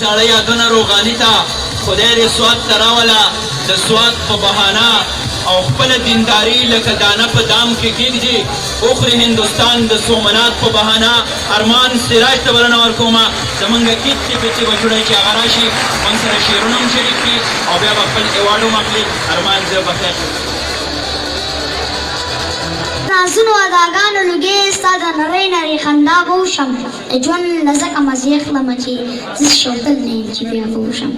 زړه یادونه روغاني ته خدای دې سواد ته راوله د سواد په بهانه او خپله دینداري لکه دانه په دام کې کېږدي اخري هندوستان د سومنات په بهانه ارمان سراج ته بلنه ورکومه زمونږ کیت چې پچې بچوړی چې هغه راشي موږ سره شعرونه هم شریک کړي او بیا به خپل ایوارډ هم اخلي ارمان زه بخیر نازونو اداګانو لږې ستا د نرۍ نرۍ خندا به وشم د ژوند له ځکه مزې اخلمه چې زه شوتل نه یم چې بیا به وشم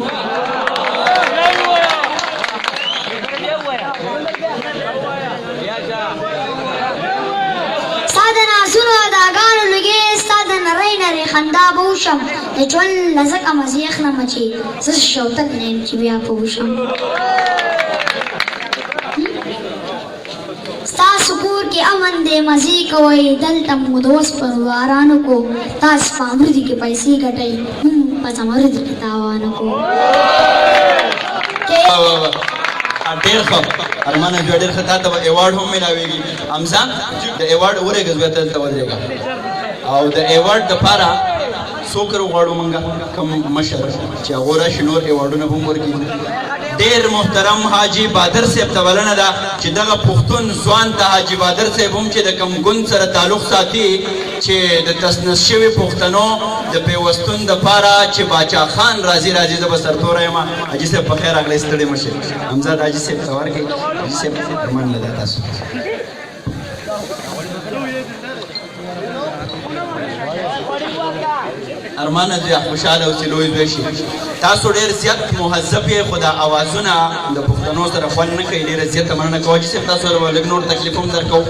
ستا د نازونو اداګانو لږې ستا د نرۍ نرۍ خندا به وشم د ژوند له ځکه مزې اخلمه چې زه شوتل نه یم چې بیا به وشم ستاسو کور کې امن دی مزې کوئ دلته مو د وسپروارانو کو تاسو په امرودي کې پیسې ګټئ موږ په زمرودي کې تاوانه کو ډېر ښه ارمانه جو ډېر ښه تا ته به ایوارډ هم میلاویږي حمزه د ایوارډ ورېږه زوی ته دلته ودرېږه او د ایوارډ دپاره څوک راغواړو موږ کوم مشر چې هغه راشي نور ایوارډونه هم ورکړي ډېر محترم حاجي بادر صاحب ته بلنه ده چې دغه پښتون ځوان ته حاجي بادر صاحب هم چې د کوم ګوند سره تعلق ساتي چې د تسنس شوي پښتنو د پیوستون دپاره چې باچا خان راځي زه به سرتوره یم حاجي صاحب په خیر راغلی ستړي مه شئ حمزه د حاجي صاحب ته ورکړئ حاجي صاحب منډه ده تاسو ارمانه زوی خوشحاله اوسې لوی زوی شي تاسو ډېر زیات مهذب یې خو دا اوازونه د پښتنو سره خوند نه کوي ډېره زیاته مننه کوه حاجي صاحب تاسو سره به لږ نور تکلیف هم درکوو